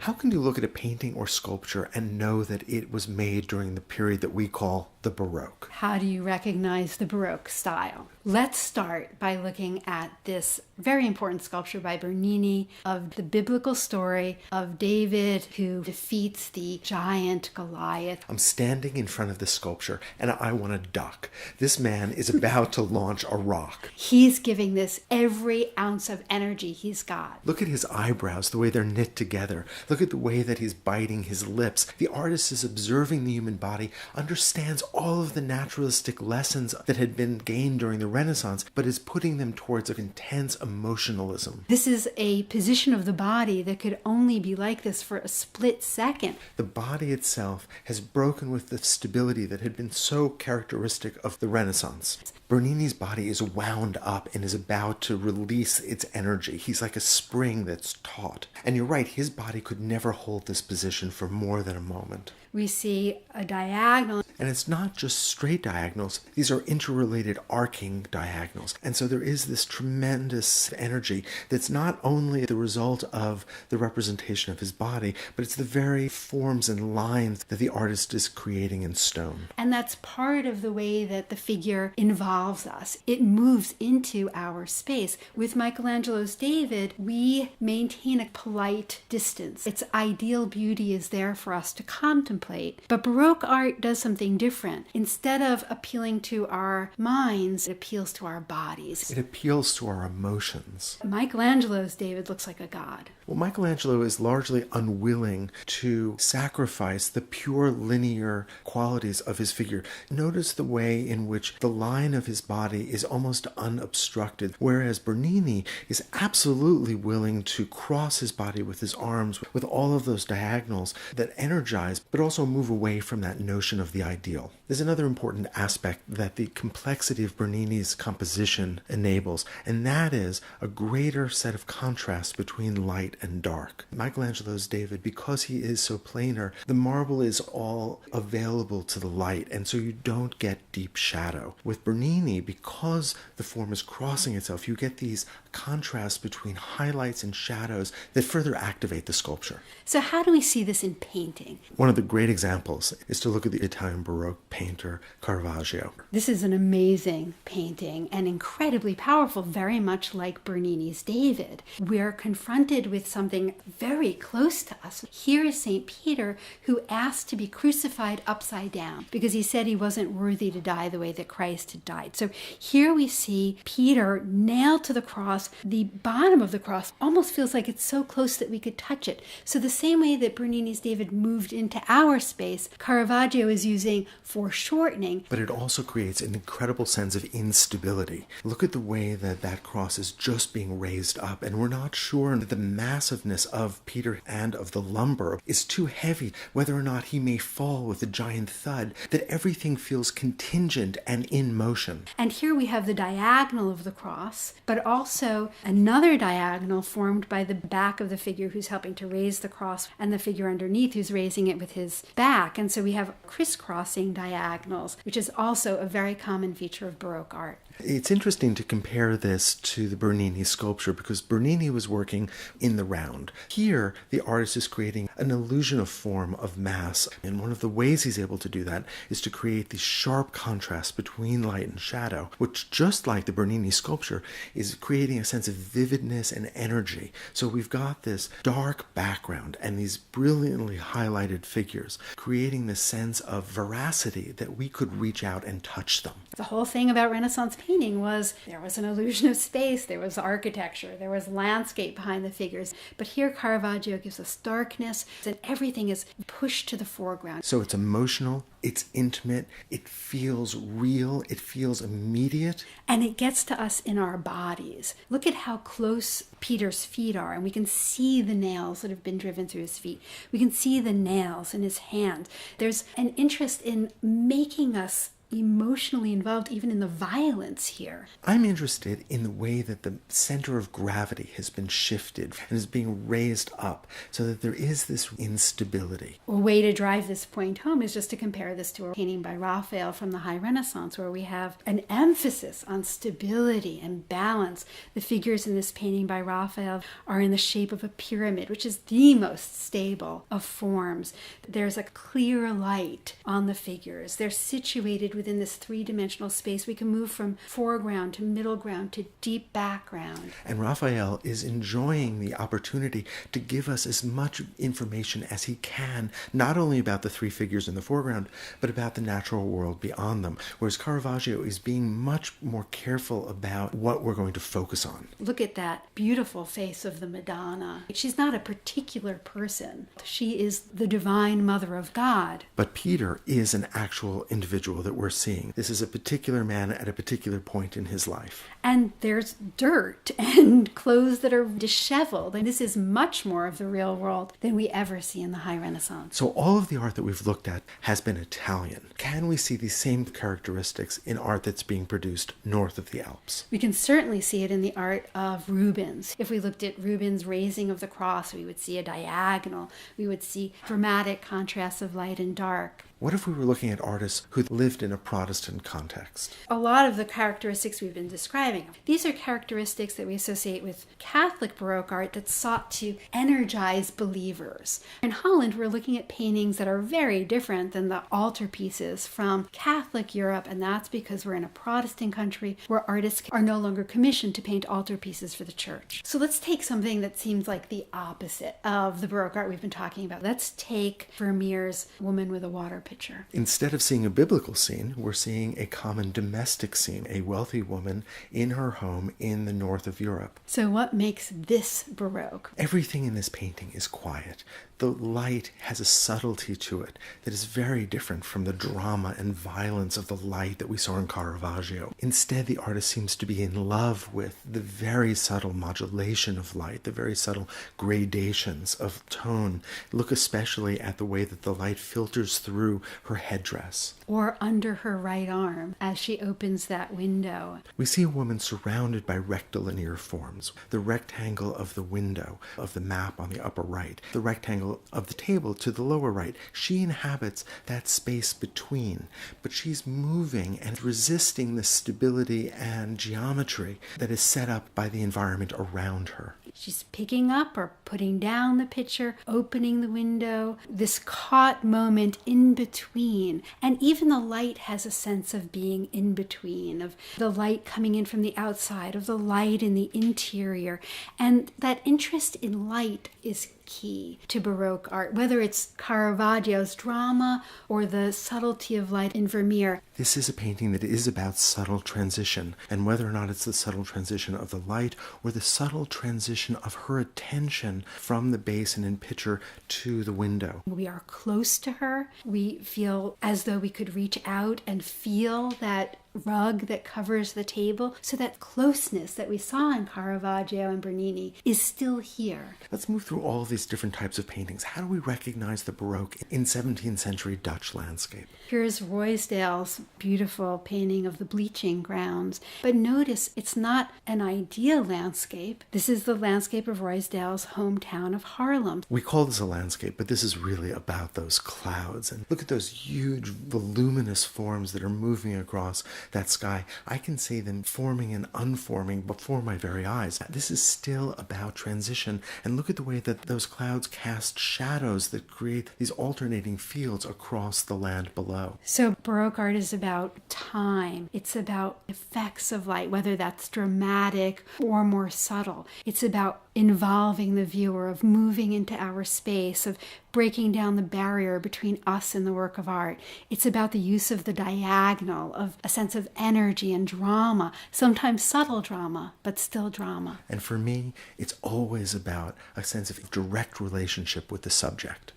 How can you look at a painting or sculpture and know that it was made during the period that we call the Baroque? How do you recognize the Baroque style? Let's start by looking at this very important sculpture by Bernini of the biblical story of David who defeats the giant Goliath. I'm standing in front of the sculpture and I want to duck. This man is about to launch a rock. He's giving this every ounce of energy he's got. Look at his eyebrows, the way they're knit together. Look at the way that he's biting his lips. The artist is observing the human body, understands all of the naturalistic lessons that had been gained during the Renaissance, but is putting them towards an intense emotionalism. This is a position of the body that could only be like this for a split second. The body itself has broken with the stability that had been so characteristic of the Renaissance. Bernini's body is wound up and is about to release its energy. He's like a spring that's taut. And you're right, his body could never hold this position for more than a moment. We see a diagonal. And it's not just straight diagonals. These are interrelated arcing diagonals. And so there is this tremendous energy that's not only the result of the representation of his body, but it's the very forms and lines that the artist is creating in stone. And that's part of the way that the figure involves us. It moves into our space. With Michelangelo's David, we maintain a polite distance. Its ideal beauty is there for us to contemplate. But Baroque art does something different. Instead of appealing to our minds, it appeals to our bodies. It appeals to our emotions. Michelangelo's David looks like a god. Well, Michelangelo is largely unwilling to sacrifice the pure linear qualities of his figure. Notice the way in which the line of his body is almost unobstructed, whereas Bernini is absolutely willing to cross his body with his arms, with all of those diagonals that energize, but also move away from that notion of the ideal. There's another important aspect that the complexity of Bernini's composition enables, and that is a greater set of contrasts between light and dark. Michelangelo's David, because he is so planar, the marble is all available to the light, and so you don't get deep shadow. With Bernini, because the form is crossing itself, you get these contrasts between highlights and shadows that further activate the sculpture. So how do we see this in painting? One of the great examples is to look at the Italian Baroque painter Caravaggio. This is an amazing painting and incredibly powerful, very much like Bernini's David. We're confronted with something very close to us. Here is St. Peter, who asked to be crucified upside down because he said he wasn't worthy to die the way that Christ had died. So here we see Peter nailed to the cross. The bottom of the cross almost feels like it's so close that we could touch it. So the same way that Bernini's David moved into our space, Caravaggio is using foreshortening. But it also creates an incredible sense of instability. Look at the way that that cross is just being raised up, and we're not sure that the massiveness of Peter and of the lumber is too heavy, whether or not he may fall with a giant thud, that everything feels contingent and in motion. And here we have the diagonal of the cross, but also another diagonal formed by the back of the figure who's helping to raise the cross and the figure underneath who's raising it with his back. And so we have crisscrossing diagonals, which is also a very common feature of Baroque art. It's interesting to compare this to the Bernini sculpture because Bernini was working in the round. Here, the artist is creating an illusion of form, of mass, and one of the ways he's able to do that is to create these sharp contrasts between light and shadow, which, just like the Bernini sculpture, is creating a sense of vividness and energy. So we've got this dark background and these brilliantly highlighted figures, creating this sense of veracity that we could reach out and touch them. The whole thing about Renaissance painting was there was an illusion of space, there was architecture, there was landscape behind the figures. But here Caravaggio gives us darkness and everything is pushed to the foreground. So it's emotional, it's intimate, it feels real, it feels immediate. And it gets to us in our bodies. Look at how close Peter's feet are, and we can see the nails that have been driven through his feet. We can see the nails in his hands. There's an interest in making us emotionally involved even in the violence here. I'm interested in the way that the center of gravity has been shifted and is being raised up so that there is this instability. A way to drive this point home is just to compare this to a painting by Raphael from the High Renaissance, where we have an emphasis on stability and balance. The figures in this painting by Raphael are in the shape of a pyramid, which is the most stable of forms. There's a clear light on the figures. They're situated within this three-dimensional space. We can move from foreground to middle ground to deep background. And Raphael is enjoying the opportunity to give us as much information as he can, not only about the three figures in the foreground, but about the natural world beyond them. Whereas Caravaggio is being much more careful about what we're going to focus on. Look at that beautiful face of the Madonna. She's not a particular person. She is the divine mother of God. But Peter is an actual individual that we're seeing. This is a particular man at a particular point in his life. And there's dirt and clothes that are disheveled. And this is much more of the real world than we ever see in the High Renaissance. So all of the art that we've looked at has been Italian. Can we see these same characteristics in art that's being produced north of the Alps? We can certainly see it in the art of Rubens. If we looked at Rubens' Raising of the Cross, we would see a diagonal. We would see dramatic contrasts of light and dark. What if we were looking at artists who lived in a Protestant context? A lot of the characteristics we've been describing, these are characteristics that we associate with Catholic Baroque art that sought to energize believers. In Holland, we're looking at paintings that are very different than the altarpieces from Catholic Europe, and that's because we're in a Protestant country where artists are no longer commissioned to paint altarpieces for the church. So let's take something that seems like the opposite of the Baroque art we've been talking about. Let's take Vermeer's Woman with a Water Pitcher. Instead of seeing a biblical scene, we're seeing a common domestic scene, a wealthy woman in her home in the north of Europe. So what makes this Baroque? Everything in this painting is quiet. The light has a subtlety to it that is very different from the drama and violence of the light that we saw in Caravaggio. Instead, the artist seems to be in love with the very subtle modulation of light, the very subtle gradations of tone. Look especially at the way that the light filters through her headdress. Or under her right arm as she opens that window. We see a woman surrounded by rectilinear forms. The rectangle of the window, of the map on the upper right, the rectangle of the table to the lower right. She inhabits that space between, but she's moving and resisting the stability and geometry that is set up by the environment around her. She's picking up or putting down the picture, opening the window, this caught moment in between. And even the light has a sense of being in between, of the light coming in from the outside, of the light in the interior. And that interest in light is key to Baroque art, whether it's Caravaggio's drama or the subtlety of light in Vermeer. This is a painting that is about subtle transition, and whether or not it's the subtle transition of the light or the subtle transition of her attention from the basin and picture to the window. We are close to her. We feel as though we could reach out and feel that rug that covers the table. So that closeness that we saw in Caravaggio and Bernini is still here. Let's move through all of these different types of paintings. How do we recognize the Baroque in 17th century Dutch landscape? Here's Ruysdael's beautiful painting of the bleaching grounds. But notice it's not an ideal landscape. This is the landscape of Ruysdael's hometown of Haarlem. We call this a landscape, but this is really about those clouds. And look at those huge voluminous forms that are moving across that sky. I can see them forming and unforming before my very eyes. This is still about transition. And look at the way that those clouds cast shadows that create these alternating fields across the land below. So Baroque art is about time. It's about effects of light, whether that's dramatic or more subtle. It's about involving the viewer, of moving into our space, of breaking down the barrier between us and the work of art. It's about the use of the diagonal, of a sense of energy and drama, sometimes subtle drama, but still drama. And for me, it's always about a sense of direct relationship with the subject.